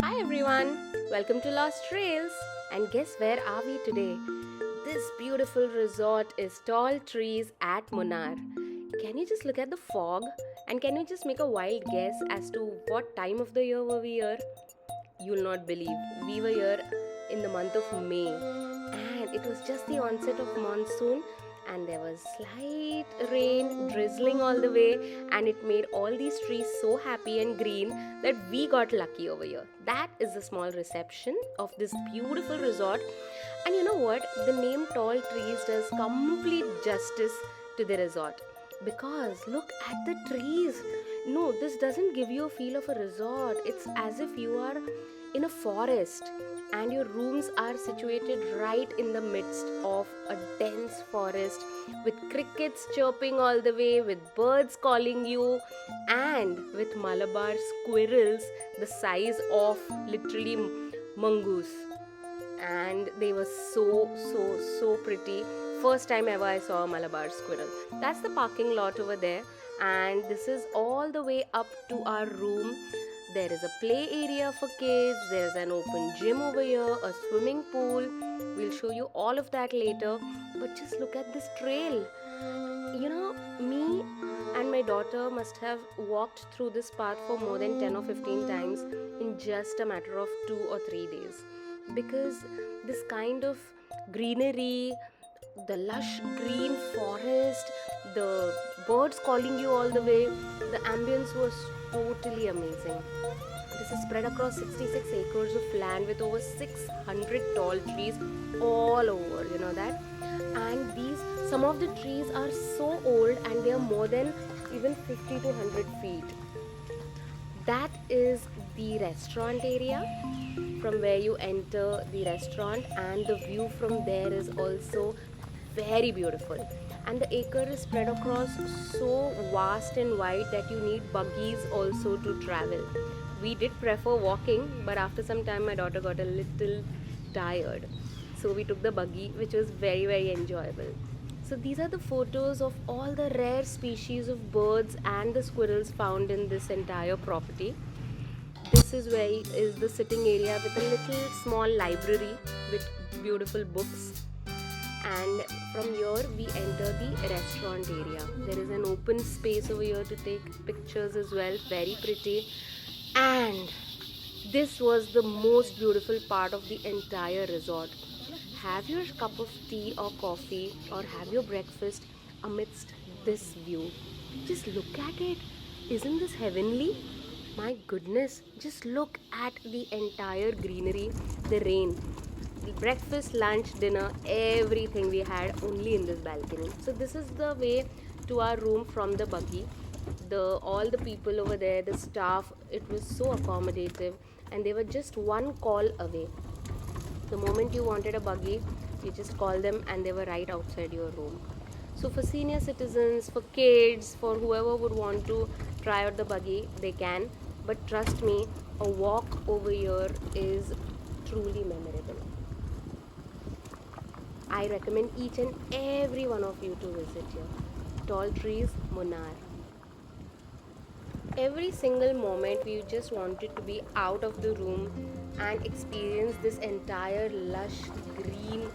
Hi everyone, welcome to Lost Trails. And guess where are we today? This beautiful resort is Tall Trees at Munnar. Can you just look at the fog? And can you just make a wild guess as to what time of the year were we here? You'll not believe. We were here in the month of May, and it was just the onset of monsoon, and there was slight rain drizzling all the way, and it made all these trees so happy and green that we got lucky over here. That is the small reception of this beautiful resort. And you know what? The name Tall Trees does complete justice to the resort because look at the trees. No, this doesn't give you a feel of a resort. It's as if you are in a forest and your rooms are situated right in the midst of a dense forest with crickets chirping all the way, with birds calling you, and with Malabar squirrels the size of literally mongoose. And they were so pretty. First time ever I saw a Malabar squirrel. That's the parking lot over there, and this is all the way up to our room. There is a play area for kids, there's an open gym over here, a swimming pool. We'll show you all of that later, but just look at this trail. Me and my daughter must have walked through this path for more than 10 or 15 times in just a matter of 2 or 3 days, because this kind of greenery, the lush green forest, the birds calling you all the way, the ambience was totally amazing. This is spread across 66 acres of land with over 600 tall trees all over, you know that? And some of the trees are so old and they are more than even 50 to 100 feet. That is the restaurant area from where you enter the restaurant, and the view from there is also very beautiful. And the acre is spread across so vast and wide that you need buggies also to travel. We did prefer walking, but after some time my daughter got a little tired, so we took the buggy, which was very enjoyable. So these are the photos of all the rare species of birds and the squirrels found in this entire property. This is where is the sitting area with a little small library with beautiful books. And from here we enter the restaurant area. There is an open space over here to take pictures as well, very pretty. And this was the most beautiful part of the entire resort. Have your cup of tea or coffee or have your breakfast amidst this view. Just look at it. Isn't this heavenly? My goodness, just look at the entire greenery, the rain. The breakfast, lunch, dinner, everything we had only in this balcony. So this is the way to our room from the buggy. All the people over there, the staff, it was so accommodative, and they were just one call away. The moment you wanted a buggy, you just call them and they were right outside your room. So for senior citizens, for kids, for whoever would want to try out the buggy, they can. But trust me, a walk over here is truly memorable. I recommend each and every one of you to visit here. Tall Trees, Munnar. Every single moment we just wanted to be out of the room and experience this entire lush green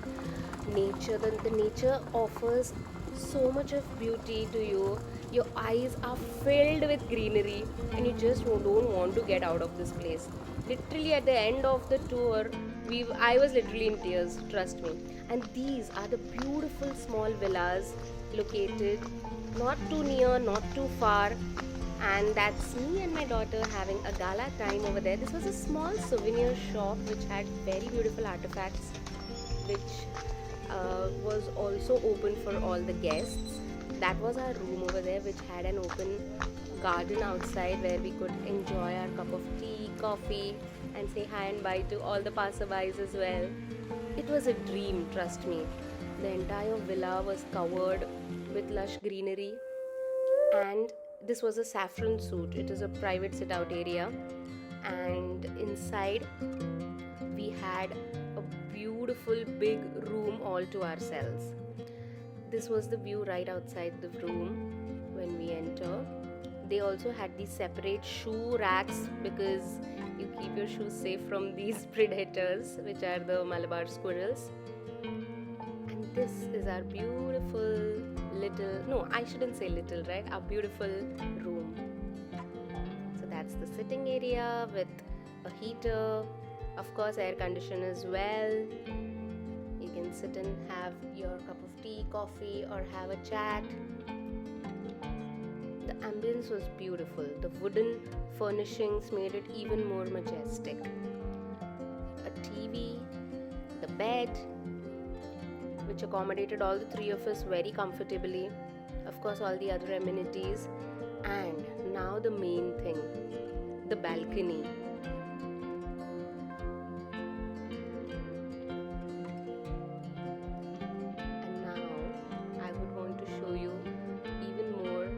nature. The nature offers so much of beauty to you. Your eyes are filled with greenery and you just don't want to get out of this place. Literally at the end of the tour, I was literally in tears, trust me. And these are the beautiful small villas located not too near, not too far. And that's me and my daughter having a gala time over there. This was a small souvenir shop which had very beautiful artifacts, which was also open for all the guests. That was our room over there, which had an open garden outside where we could enjoy our cup of tea, coffee, and say hi and bye to all the passerbys as well. It was a dream, trust me. The entire villa was covered with lush greenery, and this was a saffron suite. It is a private sit out area, and inside we had a beautiful big room all to ourselves. This was the view right outside the room when we enter. They also had these separate shoe racks because You keep your shoes safe from these predators, which are the Malabar squirrels. And this is our beautiful little, no, I shouldn't say little, right? Our beautiful room. So that's the sitting area with a heater, of course, air condition as well. You can sit and have your cup of tea, coffee, or have a chat. The ambience was beautiful. The wooden furnishings made it even more majestic. A TV, the bed, which accommodated all the three of us very comfortably. Of course, all the other amenities. And now the main thing, the balcony. And now I would want to show you even more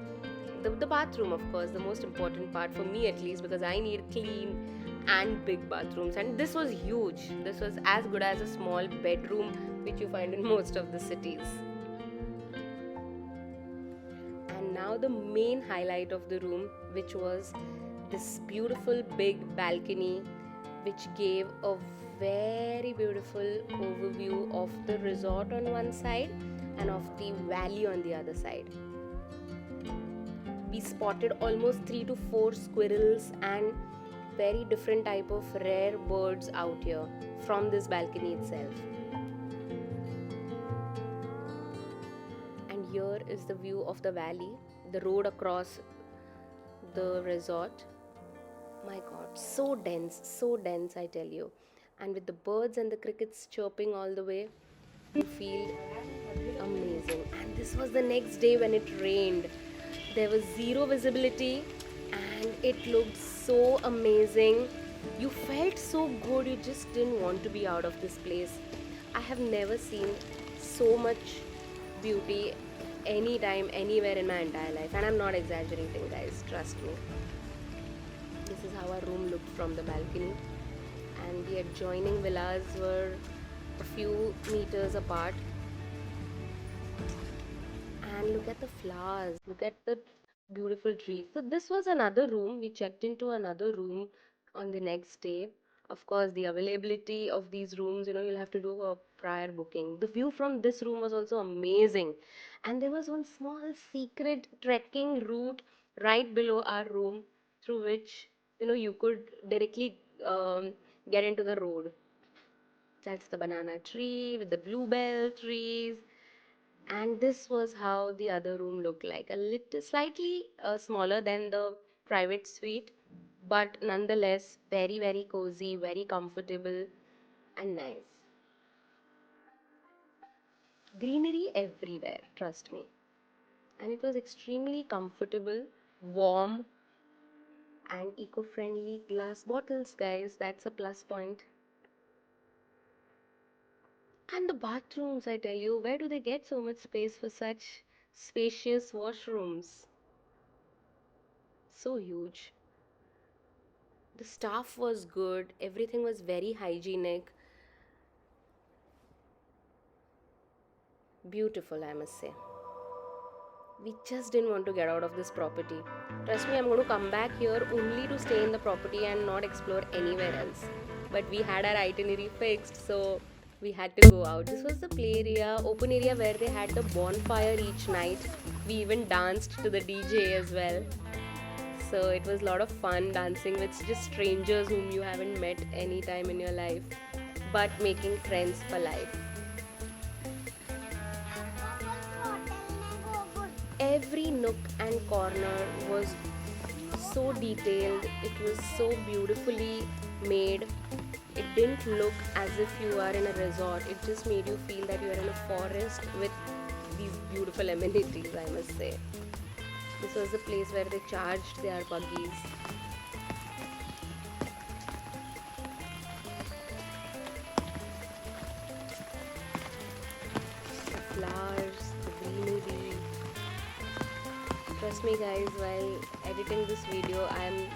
the bathroom, of course, the most important part for me at least, because I need clean and big bathrooms. And this was huge. This was as good as a small bedroom which you find in most of the cities. And now the main highlight of the room, which was this beautiful big balcony, which gave a very beautiful overview of the resort on one side and of the valley on the other side. We spotted almost 3 to 4 squirrels and very different type of rare birds out here from this balcony itself. And here is the view of the valley, the road across the resort. My god, so dense, I tell you. And with the birds and the crickets chirping all the way, you feel amazing. And this was the next day when it rained. There was zero visibility and it looked so amazing. You felt so good, you just didn't want to be out of this place. I have never seen so much beauty anytime, anywhere in my entire life. And I'm not exaggerating, guys, trust me. This is how our room looked from the balcony. And the adjoining villas were a few meters apart. And look at the flowers, look at the beautiful trees. So this was another room. We checked into another room on the next day. Of course, the availability of these rooms, you'll have to do a prior booking. The view from this room was also amazing. And there was one small secret trekking route right below our room through which, you could directly get into the road. That's the banana tree with the bluebell trees. And this was how the other room looked like, a little slightly smaller than the private suite, but nonetheless very, very cozy, very comfortable and nice. Greenery everywhere, trust me. And it was extremely comfortable, warm, and eco-friendly. Glass bottles, guys, that's a plus point. And the bathrooms, I tell you, where do they get so much space for such spacious washrooms? So huge. The staff was good, everything was very hygienic. Beautiful, I must say. We just didn't want to get out of this property. Trust me, I'm going to come back here only to stay in the property and not explore anywhere else. But we had our itinerary fixed, so we had to go out. This was the play area, open area where they had the bonfire each night. We even danced to the DJ as well. So it was a lot of fun dancing with just strangers whom you haven't met any time in your life, but making friends for life. Every nook and corner was so detailed, it was so beautifully made. It didn't look as if you are in a resort, it just made you feel that you are in a forest with these beautiful amenities, I must say. This was the place where they charged their buggies. The flowers, the greenery. Trust me, guys, while editing this video, I'm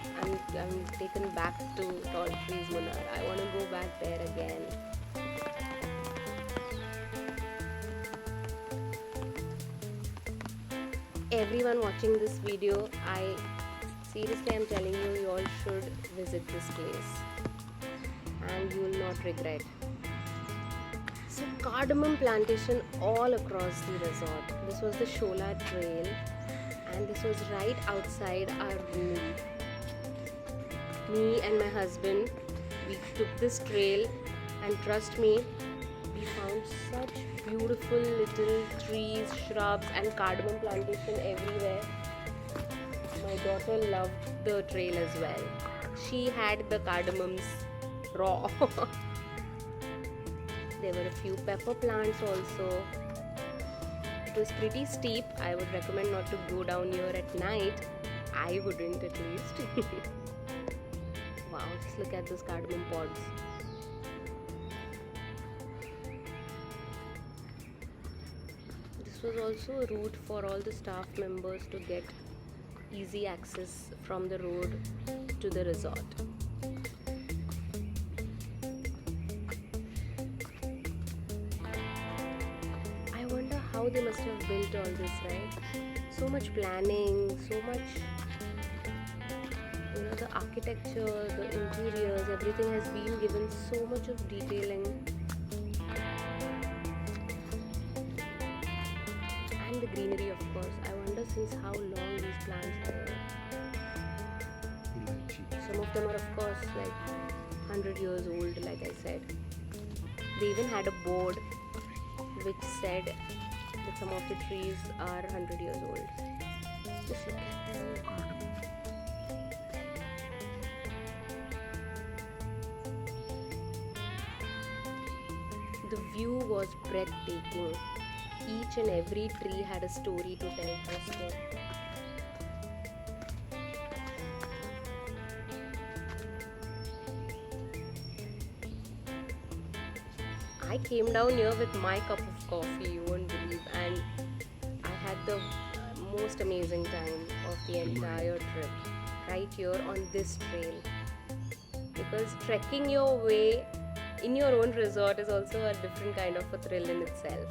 taken back to Tall Trees Munnar. I want to go back there again. Everyone watching this video, I Seriously, I'm telling you, you all should visit this place and you will not regret. So cardamom plantation all across the resort. This was the Shola trail and this was right outside our room. Me and my husband, we took this trail and trust me, we found such beautiful little trees, shrubs and cardamom plantation everywhere. My daughter loved the trail as well. She had the cardamoms raw. There were a few pepper plants also. It was pretty steep. I would recommend not to go down here at night. I wouldn't at least. Wow, just look at those cardamom pods. This was also a route for all the staff members to get easy access from the road to the resort. I wonder how they must have built all this, right? So much planning, so much, the architecture, the interiors, everything has been given so much of detailing. And the greenery, of course. I wonder since how long these plants are here. Some of them are, of course, like 100 years old, like I said. They even had a board which said that some of the trees are 100 years old. Just look at them. The view was breathtaking. Each and every tree had a story to tell, trust me. I came down here with my cup of coffee, you won't believe, and I had the most amazing time of the entire trip right here on this trail. Because trekking your way in your own resort is also a different kind of a thrill in itself.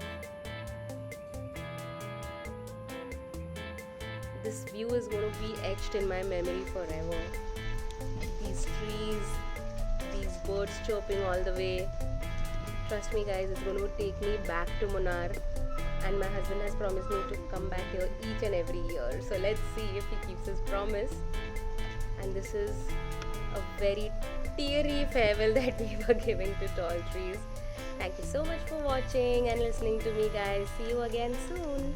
This view is going to be etched in my memory forever. These trees, these birds chirping all the way. Trust me guys, it's going to take me back to Munnar, and my husband has promised me to come back here each and every year. So let's see if he keeps his promise. And this is a very teary farewell that we were giving to Tall Trees. Thank you so much for watching and listening to me guys. See you again soon.